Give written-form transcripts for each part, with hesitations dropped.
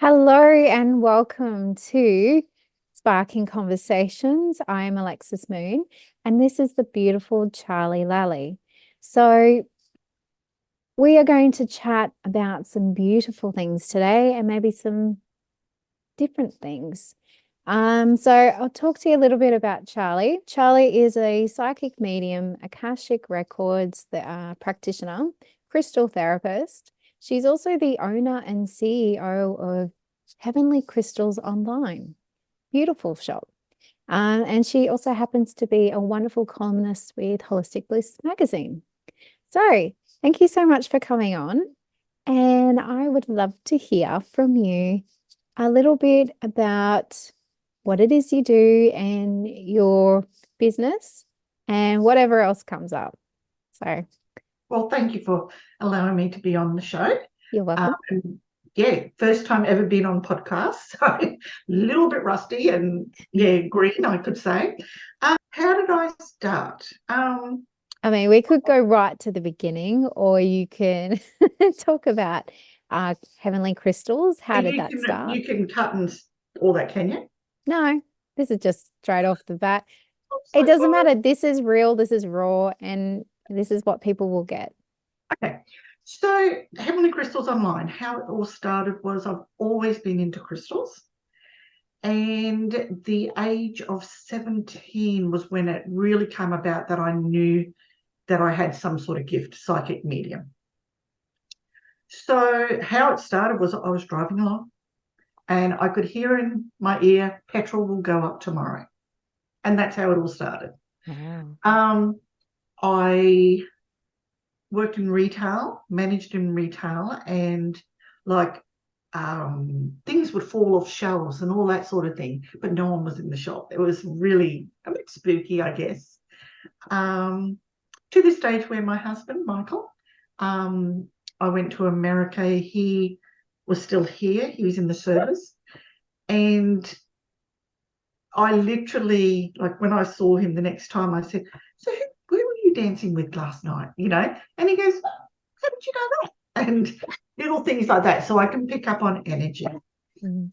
Hello and welcome to Sparking Conversations. I am Alexis Moon and this is the beautiful Charlie Lally. So we are going to chat about some beautiful things today and maybe some different things. So I'll talk to you a little bit about Charlie. Charlie is a psychic medium, Akashic Records, practitioner, crystal therapist. She's also the owner and CEO of Heavenly Crystals Online. Beautiful shop. And she also happens to be a wonderful columnist with Holistic Bliss Magazine. So thank you so much for coming on. And I would love to hear from you a little bit about what it is you do and your business and whatever else comes up. So, Well, thank you for allowing me to be on the show. you're welcome. First time ever been on podcast, so a little bit rusty and green, I could say. How did I start? I mean, we could go right to the beginning, or you can talk about Heavenly Crystals. How did that start? You can cut and all that, can you? No, this is just straight off the bat. So It doesn't matter. This is real, this is raw, and this is what people will get. Okay. So Heavenly Crystals Online, how it all started was I've always been into crystals. And the age of 17 was when it really came about that I knew that I had some sort of gift, psychic medium. So how it started was I was driving along and I could hear in my ear, petrol will go up tomorrow. And that's how it all started. Wow. I worked in retail, managed in retail, and like things would fall off shelves and all that sort of thing, but no one was in the shop. It was really a bit spooky, I guess. To the stage where my husband, Michael, I went to America. He was still here. He was in the service. And I literally, like when I saw him the next time, I said, so who were you dancing with last night? You know? And he goes, how did you know that? And little things like that. So I can pick up on energy. Mm.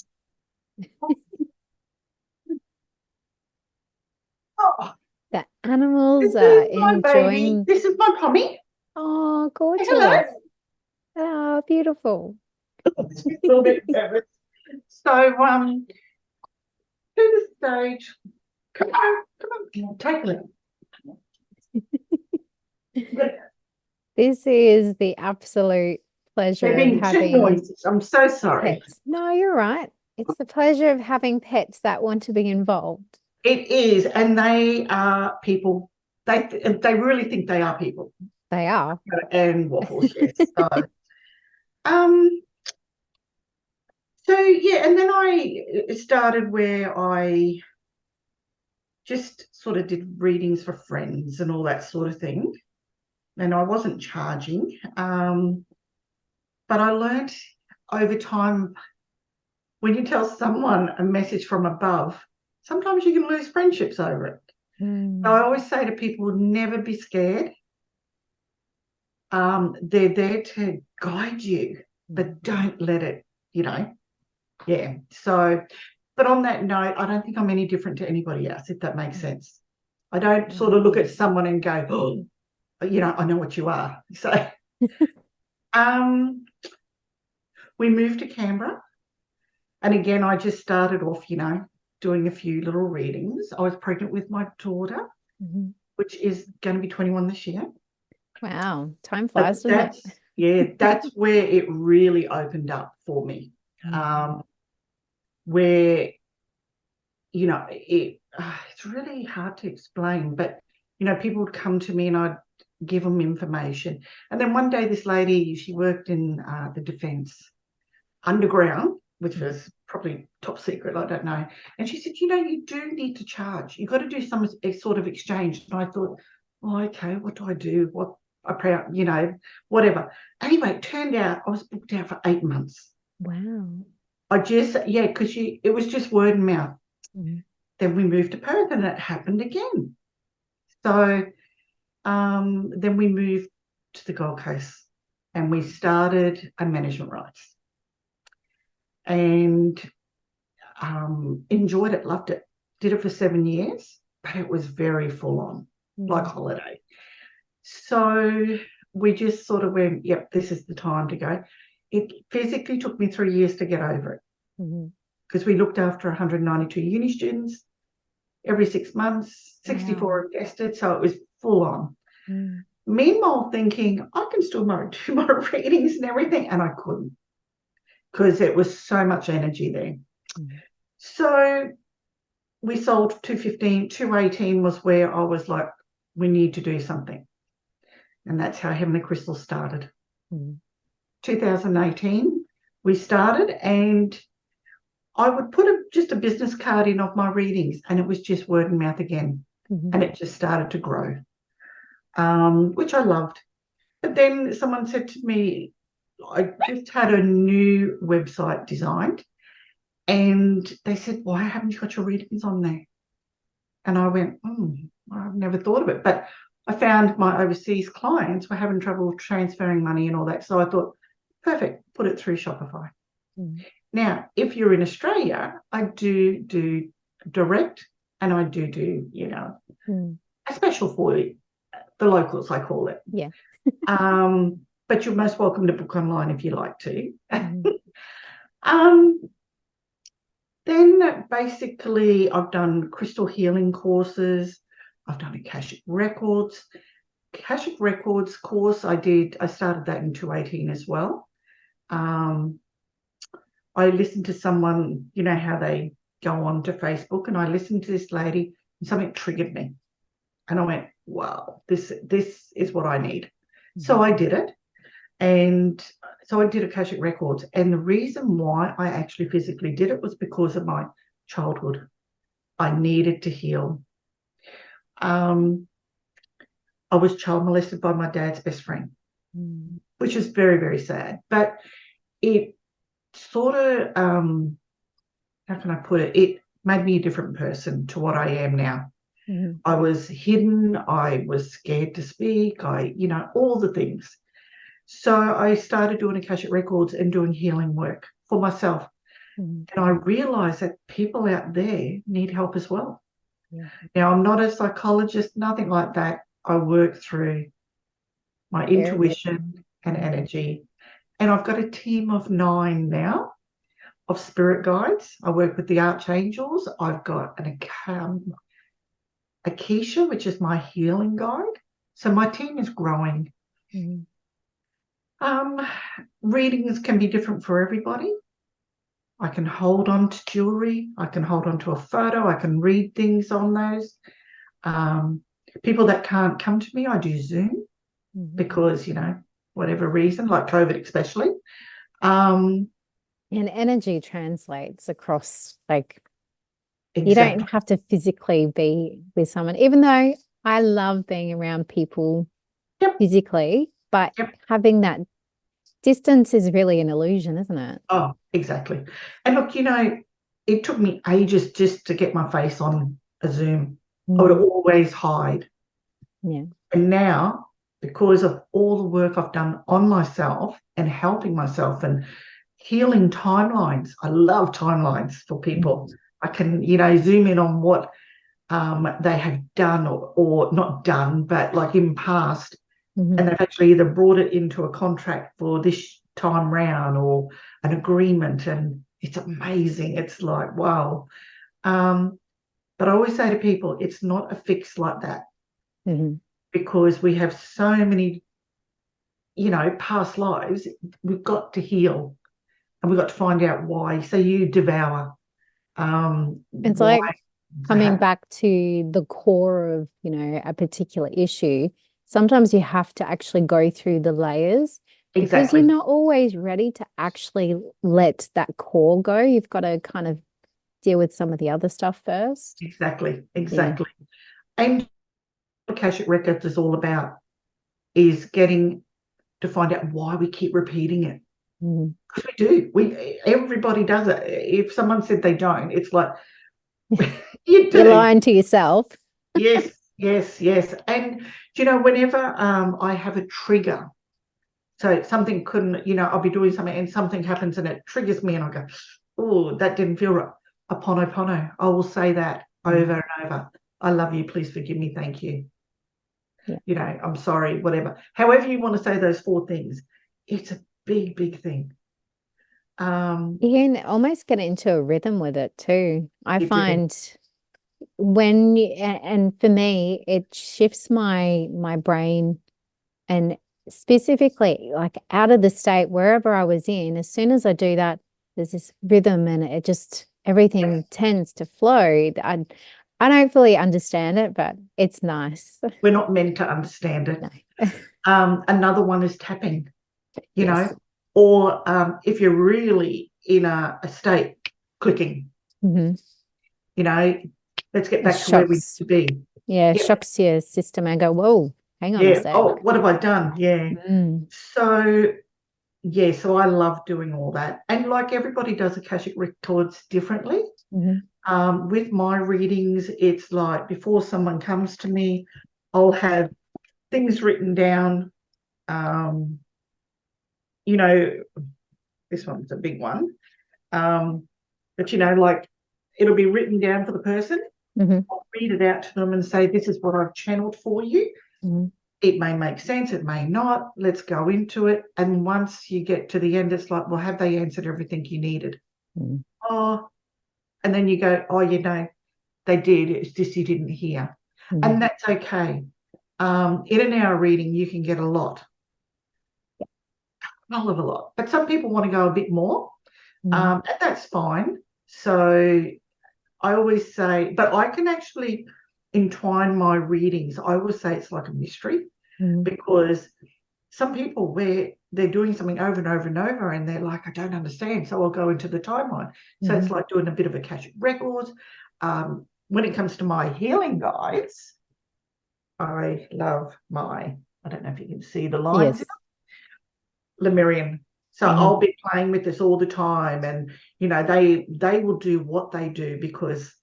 Oh, The animals this are is my baby. enjoying. This is my Pommy. Oh, Say hello. gorgeous. Oh, beautiful. She's a little bit nervous. So, to the stage. Come on, take a look. This is the absolute pleasure They're of being too having noisy. I'm so sorry. pets. No, you're right. It's the pleasure of having pets that want to be involved. It is, and they are people. They really think they are people. They are. And waffles, yes. Um, so yeah, and then I started where I just sort of did readings for friends and all that sort of thing. And I wasn't charging. But I learned over time when you tell someone a message from above, sometimes you can lose friendships over it. So I always say to people, never be scared. They're there to guide you, but don't let it, yeah. So, but on that note, I don't think I'm any different to anybody else, if that makes sense. I don't sort of look at someone and go, oh, I know what you are. So, we moved to Canberra. And again, I just started off, doing a few little readings. I was pregnant with my daughter, which is going to be 21 this year. Wow. Time flies, doesn't it? Yeah, that's where it really opened up for me. Where, it's really hard to explain, but, people would come to me and I'd give them information. And then one day this lady, she worked in the defence underground, which was probably top secret, I don't know. And she said, you do need to charge. You've got to do some sort of exchange. And I thought, oh, okay, what do I do? What I pray, whatever. Anyway, it turned out I was booked out for 8 months. Wow. Because it was just word of mouth. Then we moved to Perth and it happened again. So then we moved to the Gold Coast and we started a management rights. and enjoyed it, loved it. Did it for 7 years, but it was very full on, like holiday. So we just sort of went, yep, this is the time to go. It physically took me 3 years to get over it because we looked after 192 uni students every 6 months, 64 invested, so it was full on. Meanwhile, thinking I can still do my readings and everything, and I couldn't because it was so much energy there. So we sold 215, 218 was where I was like, we need to do something. And that's how Heavenly Crystal started. 2018, we started, and I would put just a business card in of my readings, and it was just word of mouth again. And it just started to grow, which I loved. But then someone said to me, I just had a new website designed, and they said, why haven't you got your readings on there? And I went, I've never thought of it. But I found my overseas clients were having trouble transferring money and all that. So I thought, perfect, put it through Shopify. Now, if you're in Australia, I do direct, and I do, a special for the locals, I call it. Yeah. But you're most welcome to book online if you like to. Then basically I've done crystal healing courses. I've done Akashic Records. Akashic Records course I started that in 2018 as well. I listened to someone, how they go on to Facebook, and I listened to this lady, and something triggered me. And I went, wow, this is what I need. So I did it. And so I did Akashic Records. And the reason why I actually physically did it was because of my childhood. I needed to heal. I was child molested by my dad's best friend, which is very, very sad. But it sort of, how can I put it? It made me a different person to what I am now. I was hidden. I was scared to speak. All the things. So I started doing Akashic Records and doing healing work for myself. And I realized that people out there need help as well. Now, I'm not a psychologist, nothing like that. I work through my intuition and energy. And I've got a team of 9 now of spirit guides. I work with the archangels. I've got an Akashic, which is my healing guide. So my team is growing. Readings can be different for everybody. I can hold on to jewelry. I can hold on to a photo. I can read things on those. People that can't come to me, I do Zoom because, whatever reason, like COVID especially. And energy translates across, like, exactly. You don't have to physically be with someone, even though I love being around people physically, but having that distance is really an illusion, isn't it? Oh, exactly. And look, it took me ages just to get my face on a Zoom. I would always hide. Yeah. And now, because of all the work I've done on myself and helping myself and healing timelines, I love timelines for people. I can, zoom in on what they have done or not done, but like in past. And they've actually either brought it into a contract for this time round or an agreement, and it's amazing. It's like, wow. But I always say to people, it's not a fix like that because we have so many, past lives. We've got to heal and we've got to find out why. So you devour. It's like coming back to the core of, a particular issue. Sometimes you have to actually go through the layers because you're not always ready to actually let that core go. You've got to kind of deal with some of the other stuff first. Exactly. And Akashic Records is all about is getting to find out why we keep repeating it. Because we do. Everybody does it. If someone said they don't, it's like, you do. You're lying to yourself. Yes. And, whenever I have a trigger So something couldn't, I'll be doing something and something happens and it triggers me and I go, oh, that didn't feel right. Oponopono. I will say that over and over. I love you. Please forgive me. Thank you. Yeah. I'm sorry, whatever. However you want to say those 4 things, it's a big, big thing. You can almost get into a rhythm with it too. I You do. find and for me, it shifts my brain, and specifically like out of the state wherever I was in. As soon as I do that, there's this rhythm, and it just everything tends to flow. I don't fully understand it, but it's nice. We're not meant to understand it. No. Another one is tapping, Yes. or if you're really in a state, clicking, let's get It back to where we used shocks. to be. Yeah, Yeah. shocks your system and go, whoa, hang on a Yeah. sec. Oh, what have I done? Yeah. So, yeah, so I love doing all that. And like everybody does Akashic records differently. With my readings, it's like before someone comes to me, I'll have things written down. You know, this one's a big one. But, like it'll be written down for the person. I'll read it out to them and say, this is what I've channeled for you. It may make sense, it may not. Let's go into it. And once you get to the end, it's like, well, have they answered everything you needed? Oh, and then you go, oh, they did. It's just you didn't hear. And that's okay. In an hour reading, you can get a lot. A hell of a lot. But some people want to go a bit more, and that's fine. So I always say, but I can actually entwine my readings. I always say it's like a mystery because some people where they're doing something over and over and over and they're like, I don't understand. So I'll go into the timeline. So it's like doing a bit of Akashic records. When it comes to my healing guides, I love I don't know if you can see the lines, Lemurian. So I'll be playing with this all the time. And, they will do what they do because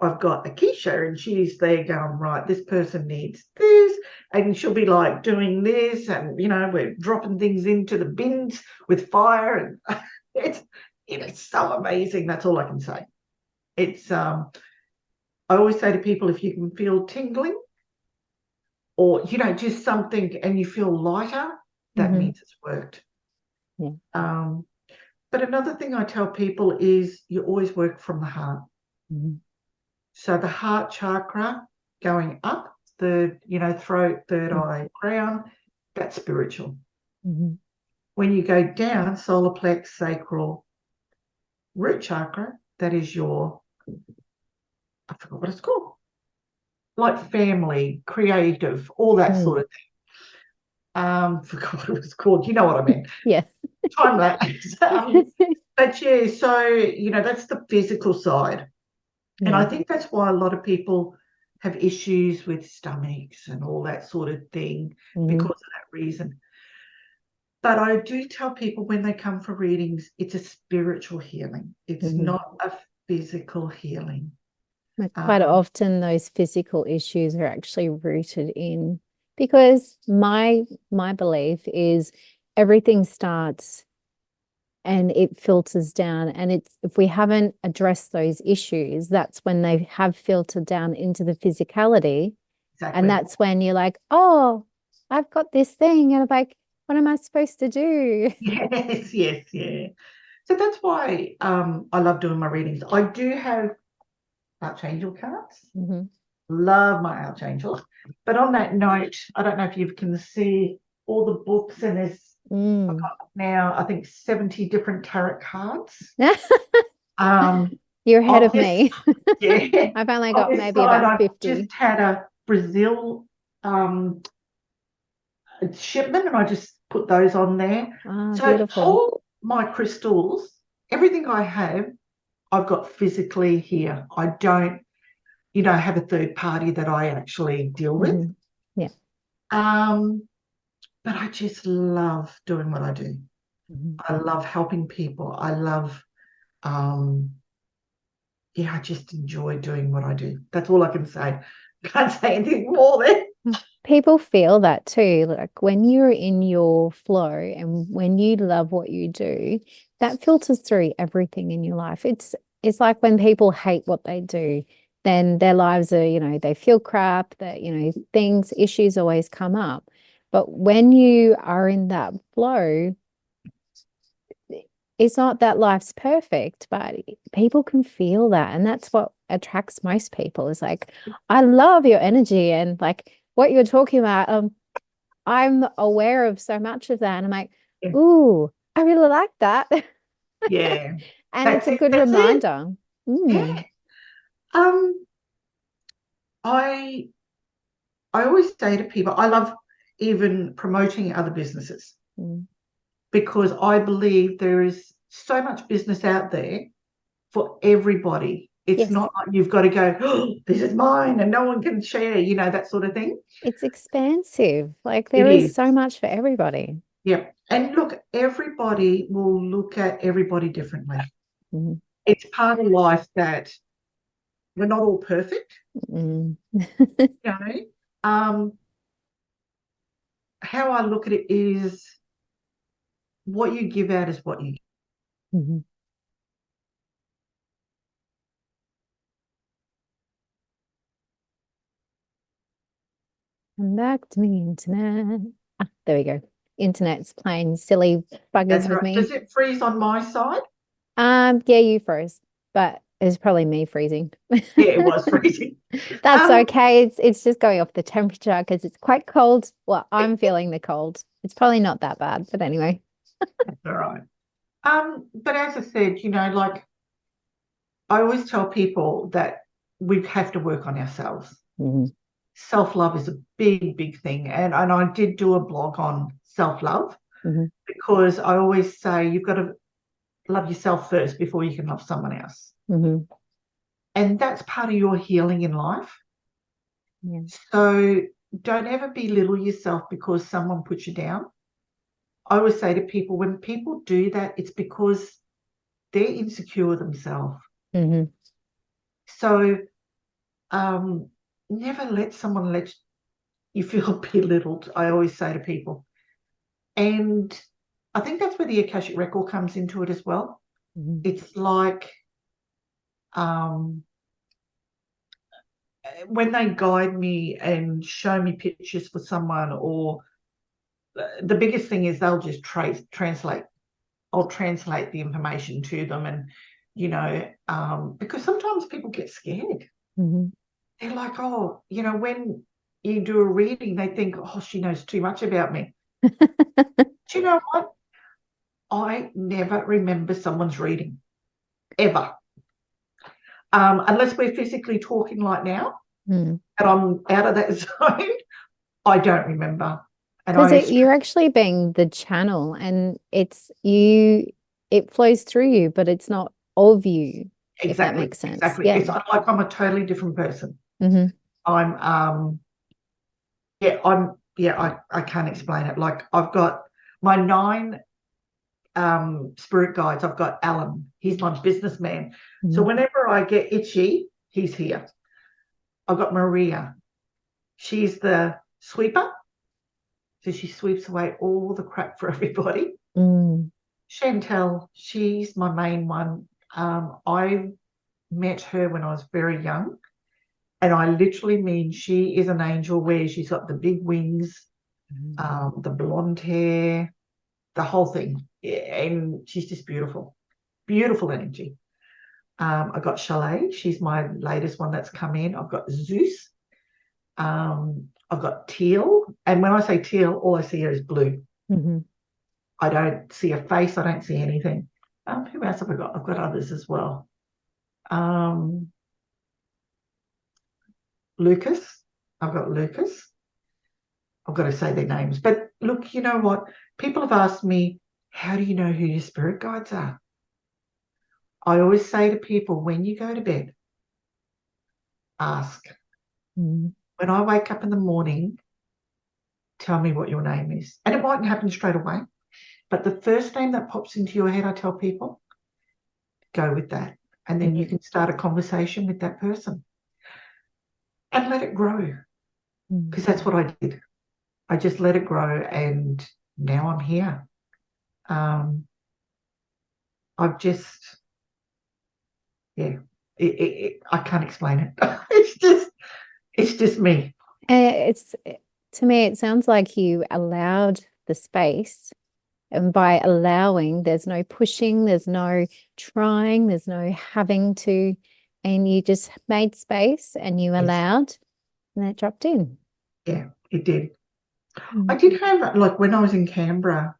I've got Akisha and she's there going, right, this person needs this. And she'll be like doing this. And, we're dropping things into the bins with fire. And it's so amazing. That's all I can say. It's, I always say to people, if you can feel tingling or, just something and you feel lighter, that means it's worked. But another thing I tell people is you always work from the heart. So the heart chakra going up, third, throat, third eye, crown, that's spiritual. When you go down, solar plex, sacral, root chakra, that is I forgot what it's called, like family, creative, all that sort of thing. Forgot what it was called. You know what I mean? Yes. Time lapse. But yeah, so, that's the physical side. And I think that's why a lot of people have issues with stomachs and all that sort of thing because of that reason. But I do tell people when they come for readings, it's a spiritual healing. It's not a physical healing. Quite often those physical issues are actually rooted in, because my belief is everything starts and it filters down, and if we haven't addressed those issues, that's when they have filtered down into the physicality. Exactly. And that's when you're like, oh, I've got this thing, and I'm like, what am I supposed to do? Yes, yeah. So that's why I love doing my readings. I do have Archangel cards. Love my Archangels. But on that note, I don't know if you can see all the books, and there's I've got now, I think, 70 different tarot cards. You're ahead of me. Yeah. I've only got maybe about 50. I just had a Brazil shipment, and I just put those on there. So Beautiful. all my crystals, everything I have, I've got physically here. I don't, have a third party that I actually deal with. Yeah. But I just love doing what I do. I love helping people. I love, I just enjoy doing what I do. That's all I can say. Can't say anything more there. People feel that too. Like when you're in your flow and when you love what you do, that filters through everything in your life. It's like when people hate what they do, then their lives are, they feel crap, that, issues always come up. But when you are in that flow, it's not that life's perfect, but people can feel that. And that's what attracts most people is like, I love your energy and like what you're talking about. I'm aware of so much of that. And I'm like, Yeah, ooh, I really like that. yeah. And it's That's a it. good That's it. reminder. Yeah. Mm, Um, I I always say to people, I love even promoting other businesses mm. because I believe there is so much business out there for everybody. It's Yes, not like you've got to go, oh, this is mine and no one can share, that sort of thing. it's expansive. Like It there is is. so much for everybody. Yeah. And look, everybody will look at everybody differently. Mm, It's part of life that we're not all perfect, mm. you know. Um, how I look at it is what you give out is what you get. Mhm. Come back to me, internet. Ah, there we go. Internet's playing silly buggers That's with right. me. Does it freeze on my side? Yeah, you froze, but it's probably me freezing. Yeah, it was freezing. That's Um, okay. It's just going off the temperature because it's quite cold. Well, I'm feeling the cold. It's probably not that bad, but anyway. that's all right. But as I said, like I always tell people that we have to work on ourselves. Mhm, Self-love is a big, big thing. And I did do a blog on self-love mhm, because I always say you've got to love yourself first before you can love someone else. mhm. And that's part of your healing in life. Yeah. So don't ever belittle yourself because someone puts you down. I always say to people, when people do that, it's because they're insecure themselves. Mhm. So never let someone let you feel belittled, I always say to people. And I think that's where the Akashic record comes into it as well. Mhm. It's like um, when they guide me and show me pictures for someone, or the biggest thing is they'll just translate. I'll translate the information to them, and because sometimes people get scared. Mhm. They're like, oh, when you do a reading, they think, oh, she knows too much about me. Do you know what? I never remember someone's reading, ever. Unless we're physically talking like now Mm. and I'm out of that zone, I don't remember. And Because I you're actually being the channel and it flows through you, but it's not of you, if that exactly, makes sense. exactly. Yeah. It's like I'm a totally different person. Hmm. I'm I can't explain it. Like I've got my 9 spirit guides. I've got Alan, he's my businessman. So Hmm. whenever I get itchy, he's here. I've got Maria, she's the sweeper. So she sweeps away all the crap for everybody. Mm. Chantel, she's my main one. I met her when I was very young, and I literally mean she is an angel where she's got the big wings, the blonde hair, the whole thing. Yeah, and she's just beautiful, beautiful energy. I got Chalet, she's my latest one that's come in. I've got Zeus, I've got Teal, and when I say Teal, all I see here is blue. Hmm. I don't see a face. I don't see anything. Who else have I got? I've got others as well. Um, Lucas. I've got Lucas. I've got to say their names. But look, you know what? People have asked me, how do you know who your spirit guides are? I always say to people, when you go to bed, ask. Mm. When I wake up in the morning, tell me what your name is. And it mightn't happen straight away. But the first name that pops into your head, I tell people, go with that. And then you Mm. can start a conversation with that person and let it grow. because that's what I did. I just let it grow, and now I'm here. I've just, yeah, I can't explain it. It's just me. It's to me, it sounds like you allowed the space, and by allowing, there's no pushing, there's no trying, there's no having to, and you just made space and you Yes, allowed, and that dropped in. yeah, it did. I Mm. did have, like, when I was in Canberra,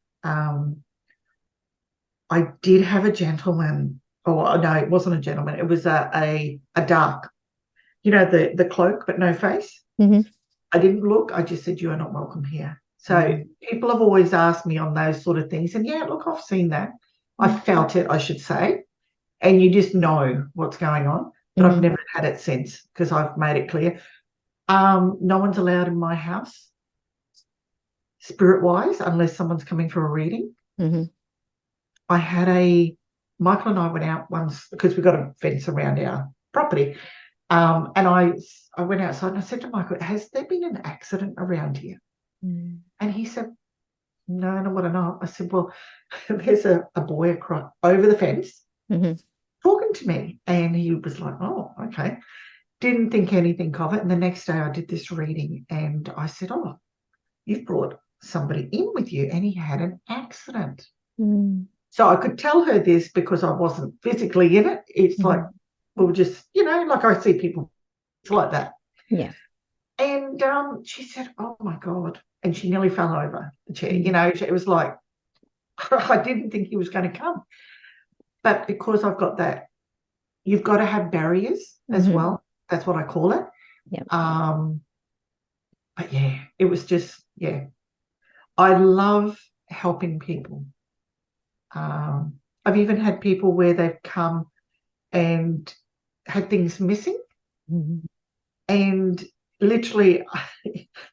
I did have a gentleman. Oh no, it wasn't a gentleman. It was a dark, the cloak but no face. Mhm. I didn't look. I just said, "You are not welcome here." So Mm. people have always asked me on those sort of things, and yeah, look, I've seen that. I Mm. felt it, I should say, and you just know what's going on. But I've Mhm. never had it since, because I've made it clear. No one's allowed in my house, spirit-wise, unless someone's coming for a reading. Mhm. I had Michael and I went out once because we got a fence around our property. And I went outside and I said to Michael, "Has there been an accident around here?" Mm. And he said, "No, no, what not?" I said, "Well, there's a boy across over the fence Mhm. talking to me." And he was like, "Oh, okay." Didn't think anything of it. And the next day I did this reading and I said, "Oh, you've brought somebody in with you." And he had an accident. Mm. So I could tell her this because I wasn't physically in it. It's like, Mhm. we were just, like I see people, it's like that. Yeah. And she said, "Oh my God." And she nearly fell over the chair. Mm. It was like, I didn't think he was going to come. But because I've got that, you've got to have barriers as Mhm. well. That's what I call it. Yeah. Um, but yeah, it was just, yeah. I love helping people. I've even had people where they've come and had things missing. Mhm. And literally,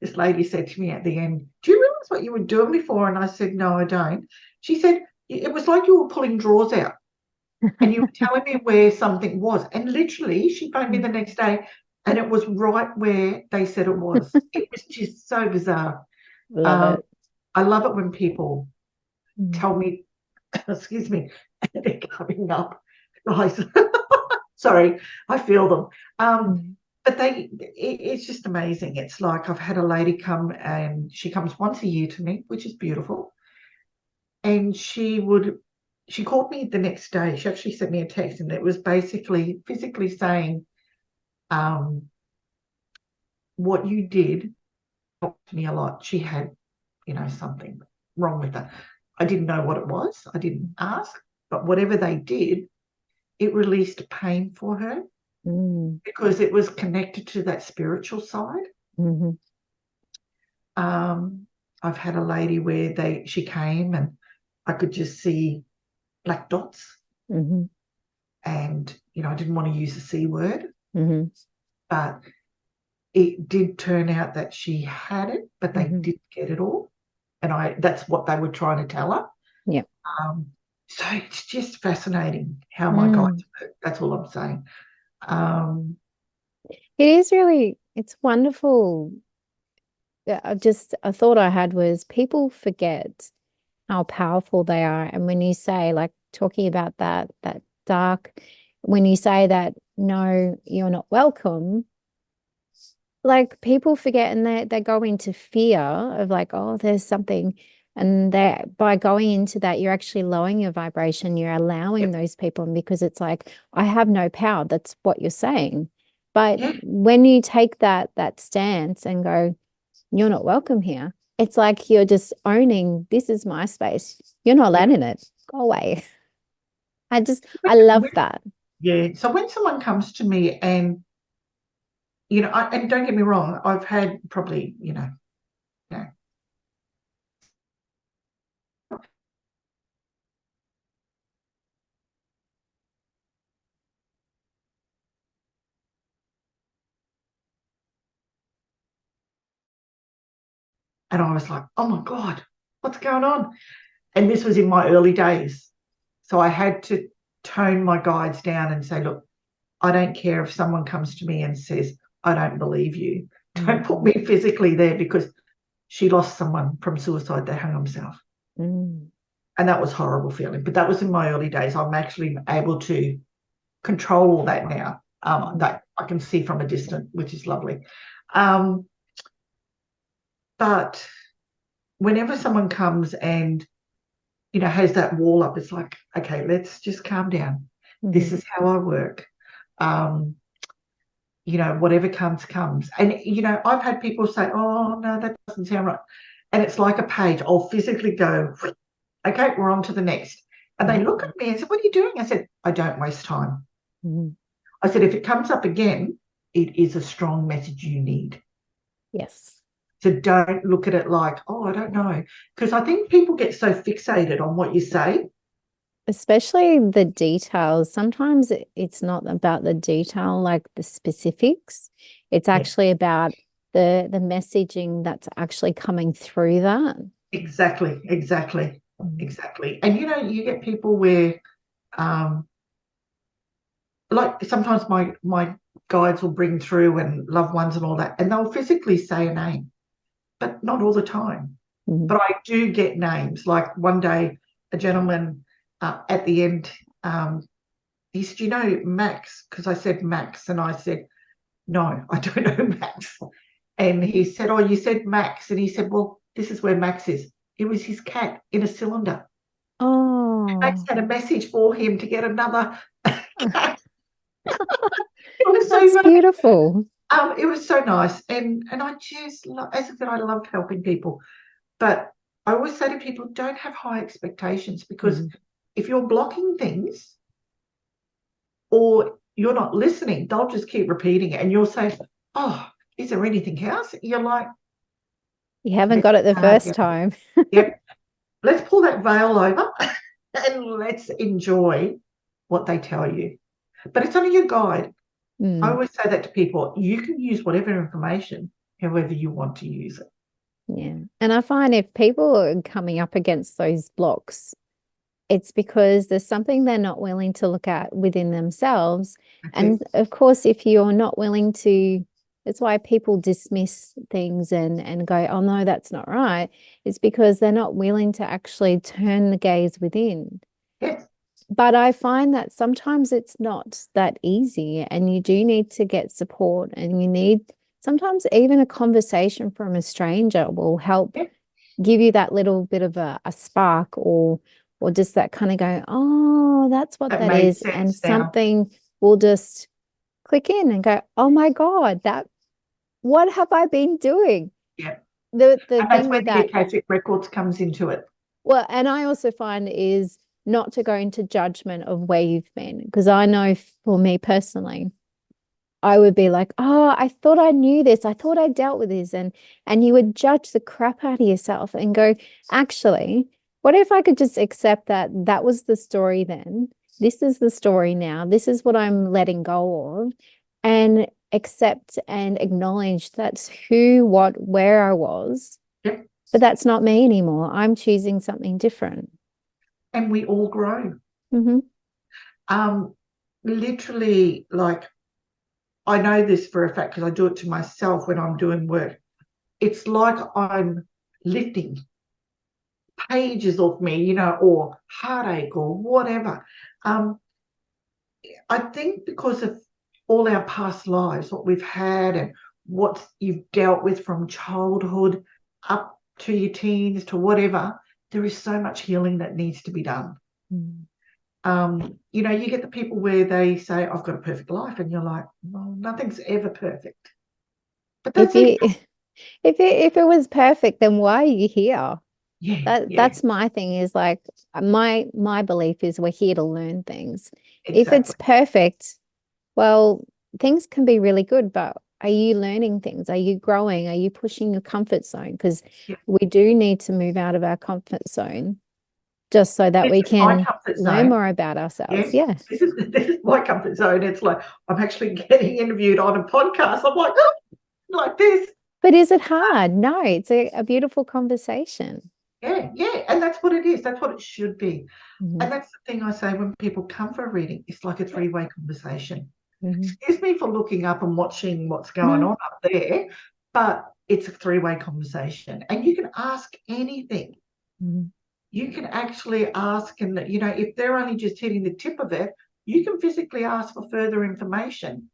this lady said to me at the end, "Do you realize what you were doing before?" And I said, "No, I don't." She said, "It was like you were pulling drawers out and you were telling me where something was." And literally, she phoned me the next day and it was right where they said it was. It was just so bizarre. Love Um, it. I love it when people Mm. tell me, excuse me, they're coming up. Guys, sorry, I feel them. Mm. But it's just amazing. It's like I've had a lady come and she comes once a year to me, which is beautiful. And she called me the next day. She actually sent me a text and it was basically physically saying, um, "What you did helped me a lot." She had, something wrong with her. I didn't know what it was. I didn't ask, but whatever they did, it released pain for her Mm. because it was connected to that spiritual side. Mhm. Um, I've had a lady where she came and I could just see black dots, Mhm. and I didn't want to use the C word, Mhm. but it did turn out that she had it, but they Mhm. didn't get it all, and that's what they were trying to tell her. Yeah. Um, so it's just fascinating how my guides Mm. work. That's all I'm saying. Um, It is really, it's wonderful. Just a thought I had was people forget how powerful they are. And when you say, like, talking about that dark, when you say that, no, you're not welcome, like people forget and they go into fear of like, oh, there's something. And that by going into that, you're actually lowering your vibration. You're allowing yep, those people, and because it's like, I have no power. That's what you're saying. But yeah, when you take that stance and go, you're not welcome here, it's like you're just owning, this is my space. You're not yeah. allowed in it. Go away. I love that. Yeah. So when someone comes to me and and don't get me wrong, I've had probably, you know, and I was like, "Oh my God, what's going on?" And this was in my early days. So I had to tone my guides down and say, "Look, I don't care if someone comes to me and says, 'I don't believe you.' Don't put me physically there, because she lost someone from suicide. They hung themselves. Mm. And that was a horrible feeling. But that was in my early days. I'm actually able to control all that now. That I can see from a distance, which is lovely. But whenever someone comes and, has that wall up, it's like, okay, let's just calm down. This is how I work. Whatever comes. And, I've had people say, oh, no, that doesn't sound right. And it's like a page. I'll physically go, okay, we're on to the next. And they look at me and say, what are you doing? I said, I don't waste time. I said, if it comes up again, it is a strong message you need. Yes. So don't look at it like, oh, I don't know. Because I think people get so fixated on what you say. Especially the details. Sometimes it's not about the detail, like the specifics. It's actually about the messaging that's actually coming through that. Exactly. And, you get people where, like sometimes my guides will bring through, and loved ones and all that, and they'll physically say a name, but not all the time. But I do get names. Like one day, a gentleman at the end, he said, you know, Max, because I said Max, and I said, no, I don't know Max. And he said, oh, you said Max. And he said, well, this is where Max is. It was his cat in a cylinder. Oh, Max had a message for him to get another cat. It was that's so beautiful. it was so nice. And I just, as I said, I love helping people. But I always say to people, don't have high expectations, because if you're blocking things or you're not listening, they'll just keep repeating it. And you'll say, oh, is there anything else? You're like, You haven't got it the first time. Yep. Let's pull that veil over and let's enjoy what they tell you. But it's only your guide. I always say that to people. You can use whatever information however you want to use it. Yeah. And I find if people are coming up against those blocks, it's because there's something they're not willing to look at within themselves. And of course, if you're not willing to, it's why people dismiss things and go, oh, no, that's not right. It's because they're not willing to actually turn the gaze within. Yes. But I find that sometimes it's not that easy, and you do need to get support, and you need sometimes even a conversation from a stranger will help give you that little bit of a spark, or just that kind of go, oh, that's what that is. And something will just click in and go, oh my God, what have I been doing? Yeah. The and thing that's where with the that, Akashic Records comes into it. well, and I also find is not to go into judgment of where you've been, because I know for me personally, I would be like, oh, I thought I knew this. I thought I dealt with this. And you would judge the crap out of yourself and go, actually, what if I could just accept that that was the story then? This is the story now. This is what I'm letting go of, and accept and acknowledge that's who, what, where I was. Yep. But that's not me anymore. I'm choosing something different. And we all grow. Literally, like, I know this for a fact because I do it to myself when I'm doing work. It's like I'm lifting pages off me, or heartache or whatever. I think because of all our past lives, what we've had and what you've dealt with from childhood up to your teens to whatever, there is so much healing that needs to be done. You get the people where they say, I've got a perfect life, and you're like, well, nothing's ever perfect. But that's if it was perfect, then why are you here? That's my thing, is like my belief is we're here to learn things. Exactly. If it's perfect, well, things can be really good, but are you learning things? Are you growing? Are you pushing your comfort zone? Because we do need to move out of our comfort zone just so that we can learn more about ourselves. Yes. This is my comfort zone. It's like I'm actually getting interviewed on a podcast. I'm like, oh, like this. But is it hard? No, it's a beautiful conversation. Yeah. And that's what it is. That's what it should be. And that's the thing I say when people come for a reading. It's like a three-way conversation. Excuse me for looking up and watching what's going on up there, but it's a three-way conversation, and you can ask anything. Mm. You can actually ask, and if they're only just hitting the tip of it, you can physically ask for further information,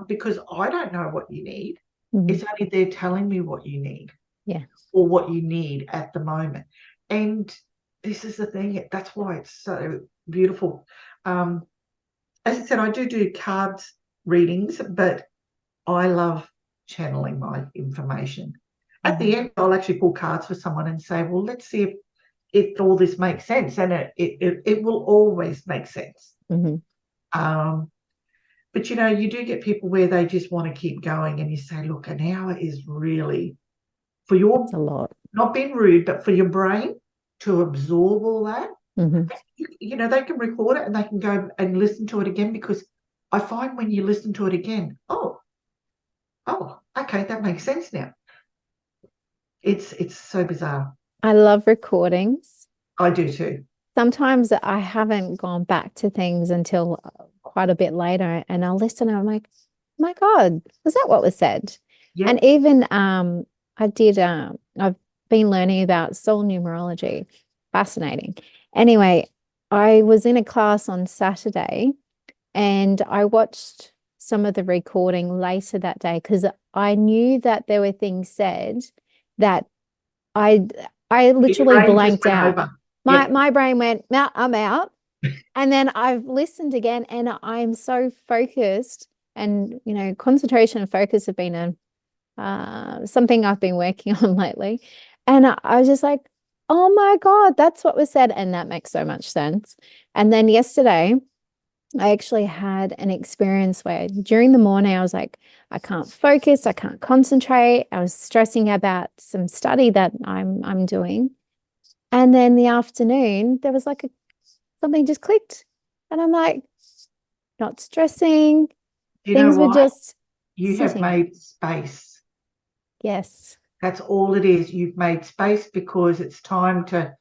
because I don't know what you need. It's only they're telling me what you need, or what you need at the moment. And this is the thing, that's why it's so beautiful. As I said, I do cards readings, but I love channeling my information. At the end, I'll actually pull cards for someone and say, well, let's see if all this makes sense. And it will always make sense. But, you do get people where they just want to keep going, and you say, look, an hour is really, for your, That's a lot. Not being rude, but for your brain to absorb all that. They can record it and they can go and listen to it again, because I find when you listen to it again, oh, okay, that makes sense now. It's so bizarre. I love recordings. I do too. Sometimes I haven't gone back to things until quite a bit later, and I'll listen and I'm like, my God, was that what was said? Yep. And even I've been learning about soul numerology. Fascinating. Anyway, I was in a class on Saturday and I watched some of the recording later that day because I knew that there were things said that I literally blanked out. My brain went, "No, I'm out." And then I've listened again and I'm so focused, and concentration and focus have been something I've been working on lately. And I was just like, oh my God, that's what was said. And that makes so much sense. And then yesterday, I actually had an experience where during the morning, I was like, I can't focus, I can't concentrate. I was stressing about some study that I'm doing. And then the afternoon, there was like something just clicked. And I'm like, not stressing. Things were just you sitting. have made space. Yes. That's all it is. You've made space because it's time to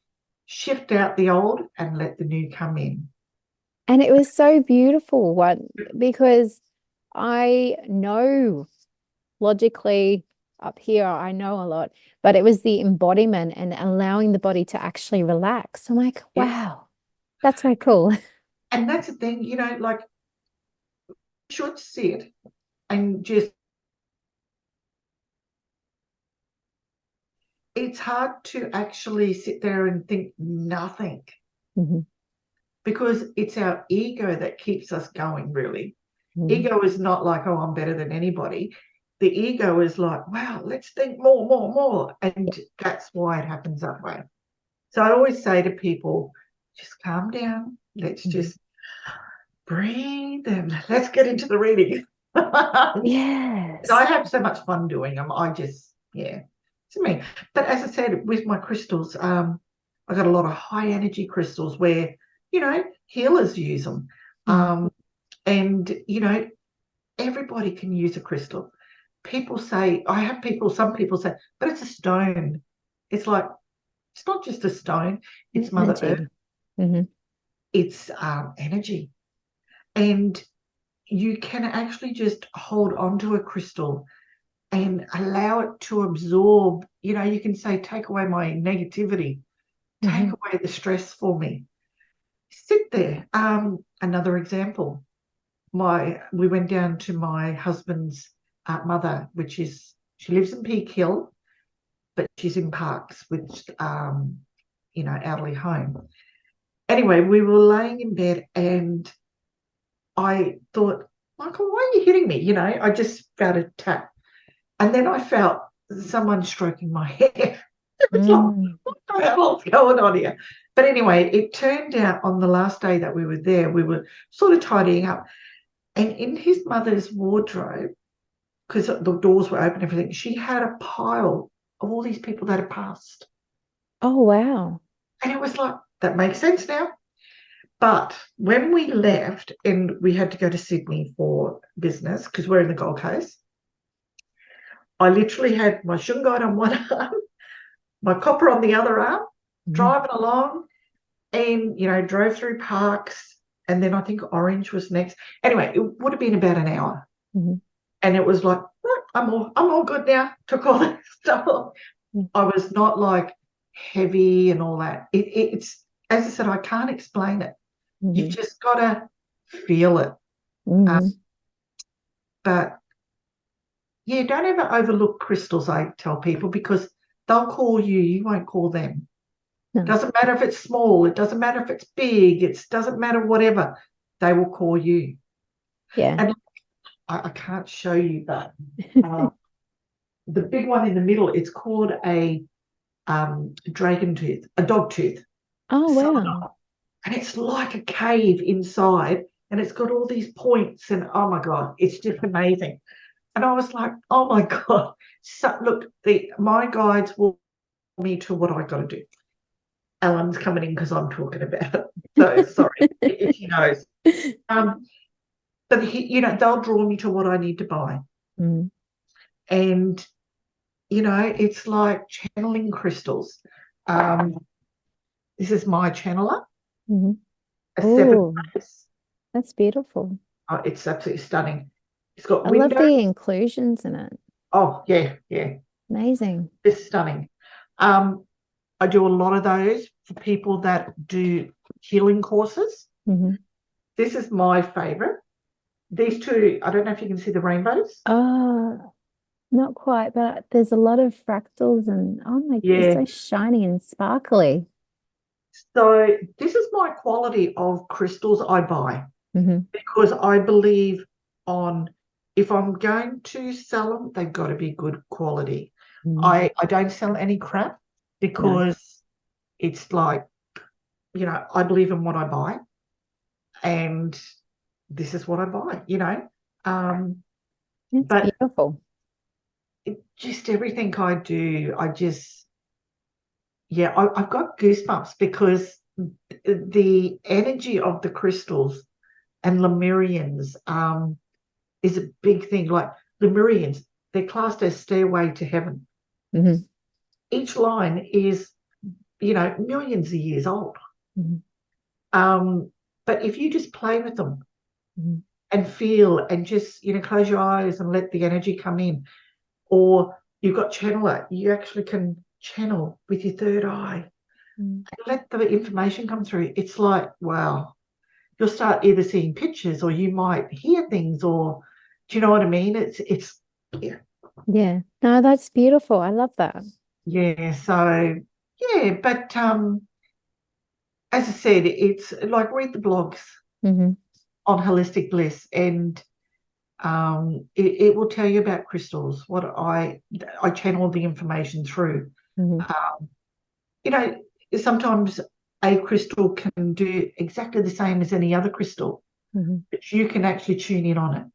shift out the old and let the new come in. And it was so beautiful because I know logically up here, I know a lot, but it was the embodiment and allowing the body to actually relax. I'm like, wow, that's so cool. And that's the thing, like, you should sit and just, it's hard to actually sit there and think nothing. Because it's our ego that keeps us going, really. Ego is not like, oh, I'm better than anybody. The ego is like, wow, let's think more. And that's why it happens that way. So I always say to people, just calm down. Let's just breathe and let's get into the reading. Yes. I have so much fun doing them. It's me. But as I said, with my crystals, I got a lot of high energy crystals where, healers use them. And, everybody can use a crystal. Some people say, but it's a stone. It's like, it's not just a stone, it's Mother Earth. It's energy. And you can actually just hold onto a crystal and allow it to absorb. You can say, take away my negativity, take away the stress for me. Sit there. Another example, we went down to my husband's mother, she lives in Peak Hill, but she's in Parks, which elderly home. Anyway, we were laying in bed and I thought, Michael, why are you hitting me? I just felt a tap. And then I felt someone stroking my hair. It was like, what the hell's going on here? But anyway, it turned out on the last day that we were there, we were sort of tidying up. And in his mother's wardrobe, because the doors were open and everything, she had a pile of all these people that had passed. Oh, wow. And it was like, that makes sense now. But when we left and we had to go to Sydney for business, because we're in the Gold Coast, I literally had my shungite on one arm, my copper on the other arm, driving along and, drove through Parks. And then I think Orange was next. Anyway, it would have been about an hour. And it was like, I'm all good now. Took all that stuff off. Mm. I was not like heavy and all that. It's, as I said, I can't explain it. You've Mhm. just got to feel it. Uh, Mhm. but yeah, don't ever overlook crystals, I tell people, because they'll call you, you won't call them. No. Doesn't matter if it's small, it doesn't matter if it's big, it doesn't matter whatever, they will call you. Yeah. And I can't show you that. Uh, the big one in the middle, it's called a dragon tooth, a dog tooth. Oh, So, wow. and it's like a cave inside, and it's got all these points, and oh my God, it's just amazing. And I was like, oh my God. So look, my guides will tell me to what I got to do. Alan's coming in because I'm talking about it. So sorry if he knows. Um, but they'll draw me to what I need to buy. Mm. And, it's like channeling crystals. Um, this is my channeler, Mhm. a seven Oh, base. that's beautiful. Oh, it's absolutely stunning. It's got I love the windows. inclusions in it. Oh, yeah, yeah. Amazing. It's stunning. Um, I do a lot of those for people that do healing courses. Hmm. This is my favorite. These two, I don't know if you can see the rainbows. Oh, not quite, but there's a lot of fractals and oh my, it's Yeah. so shiny and sparkly. So this is my quality of crystals I buy Hmm. because I believe on if I'm going to sell them, they've got to be good quality. Mm. I don't sell any crap No, because it's like, I believe in what I buy and this is what I buy. Um, it's but beautiful. just everything I do, yeah, I've got goosebumps because the energy of the crystals and Lemurians is a big thing. Like Lemurians, they're classed as stairway to heaven. Hmm. Each line is, millions of years old. Hmm. Um, but if you just play with them Hmm. and feel and just, close your eyes and let the energy come in, or you've got channeler, you actually can channel with your third eye Mm. and let the information come through. It's like, wow, you'll start either seeing pictures or you might hear things, or do you know what I mean? It's yeah, Yeah. No, that's beautiful. I love that. yeah. So yeah, but as I said, it's like read the blogs Hmm. on Holistic Bliss, and it will tell you about crystals. What I channel the information through. Hmm. Um, you know, sometimes a crystal can do exactly the same as any other crystal, Hmm. but you can actually tune in on it.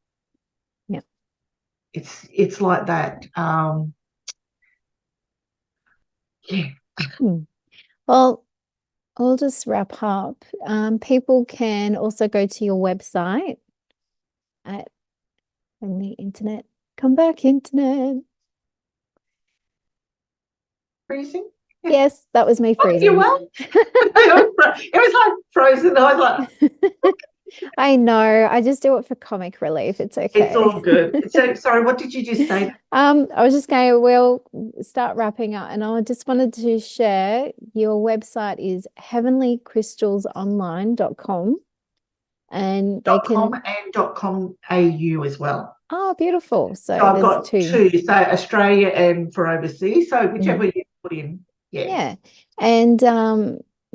Yeah. It's like that. Yeah. Hmm. Well, I'll just wrap up. People can also go to your website at when the internet come back, internet. Freezing. Yeah. Yes, that was me Oh, you freezing. well? It was like frozen. I was like, I know. I just do it for comic relief. It's it's okay. all good. So sorry, what did you just say? I was just going, we'll start wrapping up, and I just wanted to share your website is heavenlycrystalsonline.com, and they .com can, and .com.au as well. oh, beautiful. So So I've there's got two. two, so Australia and for overseas. So whichever Mhm. you put in, yeah. Yeah. And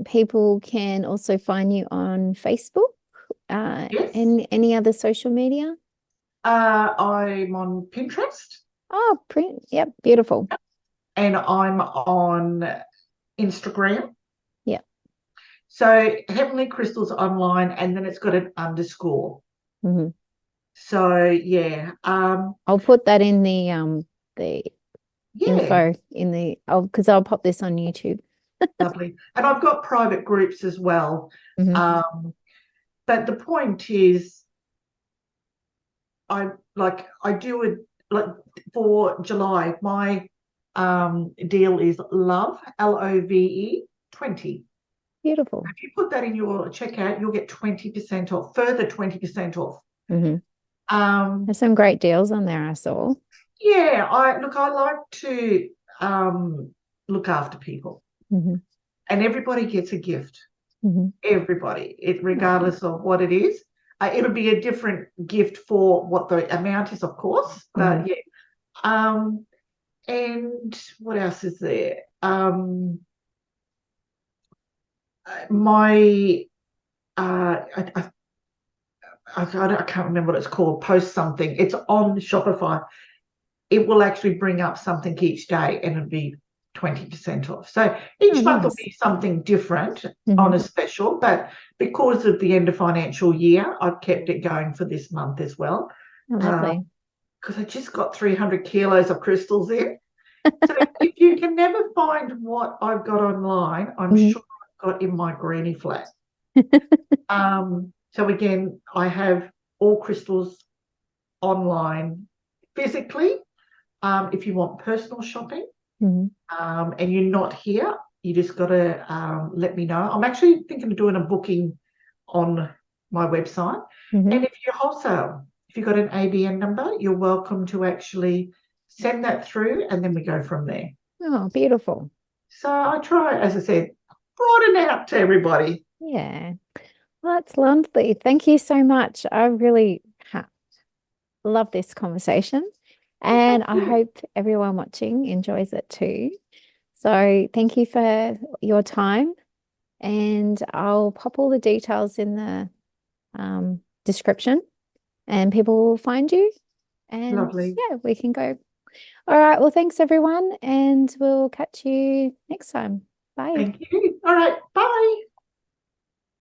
people can also find you on Facebook, Yes. and any other social media. I'm on Pinterest Oh, print. Yep, beautiful. and I'm on Instagram. Yeah. So Heavenly Crystals Online, and then it's got an underscore. Hmm. So yeah, I'll put that in the yeah, info in the because I'll pop this on YouTube. lovely. And I've got private groups as well. Hmm. Um, but the point is, I do it like for July. My deal is LOVE 20. Beautiful. If you put that in your checkout, you'll get 20% off, further 20% off. Hmm. Um, There's some great deals on there I saw. Yeah, I like to look after people, Hmm. and everybody gets a gift. Hmm. Everybody, Oh, regardless of what it is. It'll be a different gift for what the amount is, of course, hmm. but yeah. Um, and what else is there? My I can't remember what it's called. Post something. It's on Shopify. It will actually bring up something each day, and it'll be 20% off. So Oh, each month will nice. be something different Hmm. on a special, but because of the end of financial year, I've kept it going for this month as well. Oh, lovely. Because I just got 300 kilos of crystals in. So if you can never find what I've got online, I'm Mhm. sure I've got in my granny flat. So again, I have all crystals online physically. If you want personal shopping, Mhm. and you're not here, you just got to let me know. I'm actually thinking of doing a booking on my website. Mhm. And if you're wholesale, if you've got an ABN number, you're welcome to actually send that through, and then we go from there. Oh, beautiful. So I try, as I said, broaden out to everybody. Yeah. Well, that's lovely. Thank you so much. I really love this conversation, Well, thank and I you. hope everyone watching enjoys it too. So, thank you for your time, and I'll pop all the details in the description, and people will find you. And Lovely. yeah, we can go. All right. Well, thanks everyone, and we'll catch you next time. Bye. Thank you. All right. Bye.